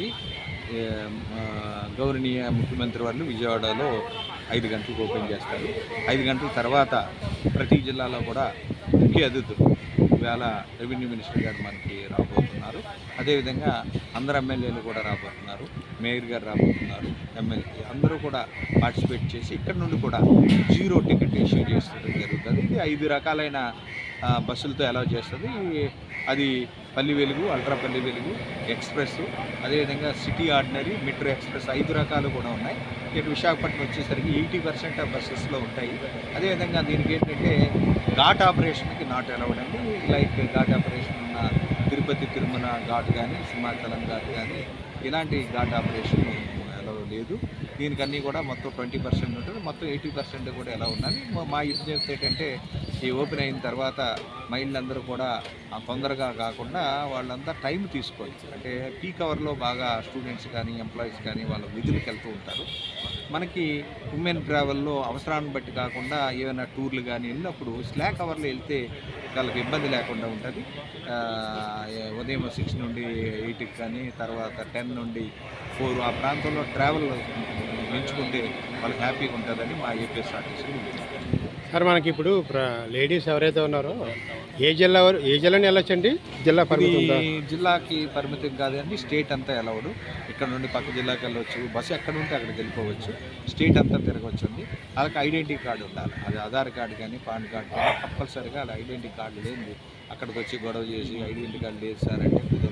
గంటలకి గౌరవనీయ ముఖ్యమంత్రి వాళ్ళు విజయవాడలో 5 గంటలకు ఓపెన్ చేస్తారు. 5 గంటల తర్వాత ప్రతి జిల్లాలో కూడా ముఖ్య అతిథులు ఈవేళ రెవెన్యూ మినిస్టర్ గారు మనకి రాబోతున్నారు. అదేవిధంగా అందరు ఎమ్మెల్యేలు కూడా రాబోతున్నారు, మేయర్ గారు రాబోతున్నారు, ఎమ్మెల్యే అందరూ కూడా పార్టిసిపేట్ చేసి ఇక్కడ నుండి కూడా 0 టికెట్ ఇష్యూ చేస్తడం జరుగుతుంది. ఇది 5 రకాలైన బస్సులతో అలౌ చేస్తుంది. అది పల్లి వెలుగు, అల్ట్రా పల్లి వెలుగు, ఎక్స్ప్రెస్, అదేవిధంగా సిటీ ఆర్డినరీ, మెట్రో ఎక్స్ప్రెస్ 5 రకాలు కూడా ఉన్నాయి. ఇటు విశాఖపట్నం వచ్చేసరికి 80% ఆఫ్ బస్సెస్లో ఉంటాయి. అదేవిధంగా దీనికి ఏంటంటే ఘాట్ ఆపరేషన్కి నాట్ అలౌడ్ అండి. లైక్ ఘాట్ ఆపరేషన్ ఉన్న తిరుపతి తిరుమల ఘాట్ కానీ, సింహాచలం ఘాట్ కానీ ఇలాంటి ఘాట్ ఆపరేషన్ ఎలా లేదు. దీనికన్నీ కూడా మొత్తం 20% ఉంటుంది, మొత్తం 80% కూడా ఎలా ఉన్నది. మా విజ్ఞప్తి ఏంటంటే ఈ ఓపెన్ అయిన తర్వాత మహిళలందరూ కూడా తొందరగా కాకుండా వాళ్ళంతా టైం తీసుకోవాలి. అంటే పీక్ అవర్లో బాగా స్టూడెంట్స్ కానీ ఎంప్లాయీస్ కానీ వాళ్ళ విధులకు వెళ్తూ ఉంటారు. మనకి ఉమెన్ ట్రావెల్లో అవసరాన్ని బట్టి కాకుండా ఏమైనా టూర్లు కానీ వెళ్ళినప్పుడు స్లాక్ అవర్లో వెళ్తే వాళ్ళకి ఇబ్బంది లేకుండా ఉంటుంది. ఉదయం 6 నుండి 8కి కానీ, తర్వాత 10 నుండి 4 ఆ ప్రాంతంలో ట్రావెల్ ఎంచుకుంటే వాళ్ళకి హ్యాపీగా ఉంటుందని మా ఏపీఎస్ఆర్టీసీ. సార్ మనకి ఇప్పుడు లేడీస్ ఎవరైతే ఉన్నారో ఏ జిల్లాని వెళ్ళొచ్చండి? జిల్లా పరిమితి జిల్లాకి పరిమితం కాదండి, స్టేట్ అంతా ఎలవడు. ఇక్కడ నుండి పక్క జిల్లాకి వెళ్ళవచ్చు, బస్సు ఎక్కడ ఉంటే అక్కడికి వెళ్ళిపోవచ్చు, స్టేట్ అంతా తిరగవచ్చు అండి. వాళ్ళకి ఐడెంటిటీ కార్డు ఉండాలి. అది ఆధార్ కార్డు కానీ పాన్ కార్డు కానీ కంపల్సరీగా అలా ఐడెంటిటీ కార్డు లేనిది అక్కడికి వచ్చి గొడవ చేసి ఐడెంటిటీ కార్డు లేదు సార్ అంటే కుదరదు.